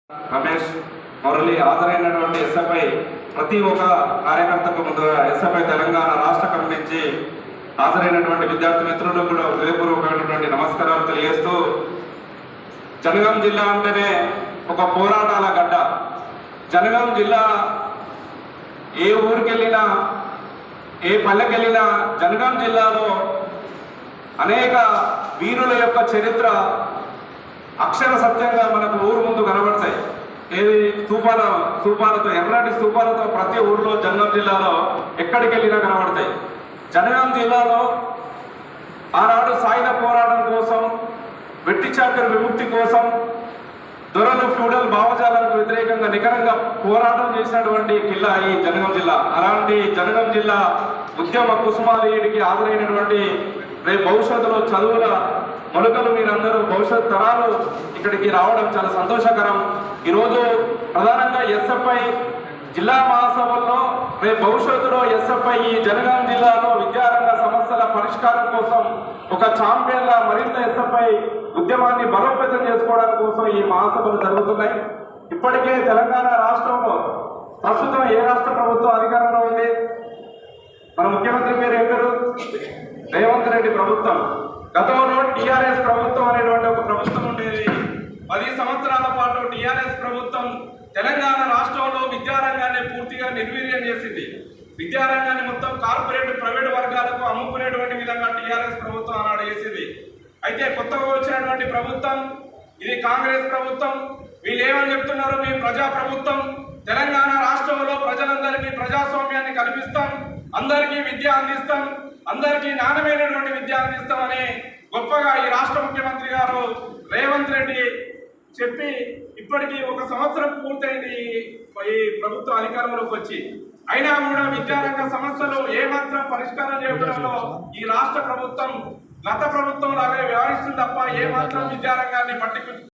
Ramesh Murali హాజరైనటువంటి SFI ప్రతి ఒక్క కార్యకర్తకు ముందుగా ఎస్ఎఫ్ఐ తెలంగాణ రాష్ట్ర కమిటీ నుంచి హాజరైనటువంటి విద్యార్థి మిత్రులకు కూడా హృదయపూర్వకమైనటువంటి నమస్కారాలు తెలియజేస్తూ, జనగాం జిల్లా అంటేనే ఒక పోరాటాల గడ్డ. జనగాం జిల్లా ఏ ఊరికెళ్ళినా ఏ పల్లెకెళ్ళినా జనగాం జిల్లాలో అనేక వీరుల యొక్క చరిత్ర అక్షర సత్యంగా మనకు ఊరు ముందు కనబడతాయి. ఏది స్తూపాలతో ఎర్రటి స్తూపాలతో ప్రతి ఊరిలో జనగాం జిల్లాలో ఎక్కడికి వెళ్ళినా కనబడతాయి. జనగాం జిల్లాలో ఆనాడు సాయుధ పోరాటం కోసం, వెట్టి చాకరి విముక్తి కోసం, దొరలు ఫ్యూడల్ భావజాలకు వ్యతిరేకంగా నికరంగా పోరాటం చేసినటువంటి జిల్లా ఈ జనగాం జిల్లా. అలాంటి జనగాం జిల్లా ఉద్యమ కుసుమాలయుడికి హాజరైనటువంటి రేపు భవిష్యత్తులో చదువుల మొలకలు మీరందరూ భవిష్యత్ తరాలు ఇక్కడికి రావడం చాలా సంతోషకరం. ఈరోజు ప్రధానంగా ఎస్ఎఫ్ఐ జిల్లా మహాసభల్లో రేపు భవిష్యత్తులో ఎస్ఎఫ్ఐ ఈ జనగాం జిల్లాలో విద్యారంగ సమస్యల పరిష్కారం కోసం ఒక ఛాంపియన్లా మరింత ఎస్ఎఫ్ఐ ఉద్యమాన్ని బలోపేతం చేసుకోవడం కోసం ఈ మహాసభలు జరుగుతున్నాయి. ఇప్పటికే తెలంగాణ రాష్ట్రంలో ప్రస్తుతం ఏ రాష్ట్ర ప్రభుత్వం అధికారంలో ఉంది? మన ముఖ్యమంత్రి పేరు ఏం పేరు? రేవంత్ రెడ్డి ప్రభుత్వం. గతంలో టీఆర్ఎస్ ప్రభుత్వం అనేటువంటి ఒక ప్రభుత్వం ఉండేది. 10 సంవత్సరాల పాటు టీఆర్ఎస్ ప్రభుత్వం తెలంగాణ రాష్ట్రంలో విద్యారంగాన్ని పూర్తిగా నిర్వీర్యం చేసింది. విద్యారంగాన్ని మొత్తం కార్పొరేట్ ప్రైవేట్ వర్గాలకు అమ్ముకునేటువంటి విధంగా టీఆర్ఎస్ ప్రభుత్వం ఆనాడు చేసింది. అయితే కొత్తగా వచ్చినటువంటి ప్రభుత్వం ఇది కాంగ్రెస్ ప్రభుత్వం. వీళ్ళు ఏమని చెప్తున్నారు? మేము ప్రజా ప్రభుత్వం, తెలంగాణ రాష్ట్రంలో ప్రజలందరికీ ప్రజాస్వామ్యాన్ని కల్పిస్తాం, అందరికీ విద్య అందిస్తాం, అందరికీ నాణ్యమైనటువంటి విద్య అందిస్తామని గొప్పగా ఈ రాష్ట్ర ముఖ్యమంత్రి గారు రేవంత్ రెడ్డి చెప్పి ఇప్పటికీ 1 సంవత్సరం పూర్తయింది ఈ ప్రభుత్వ అధికారంలోకి వచ్చి. అయినా కూడా విద్యారంగ సమస్యలు ఏమాత్రం పరిష్కారం చేయడంలో ఈ రాష్ట్ర ప్రభుత్వం గత ప్రభుత్వం లాగే వ్యవహరిస్తుంది తప్ప ఏమాత్రం విద్యారంగాన్ని పట్టించుకుంటుంది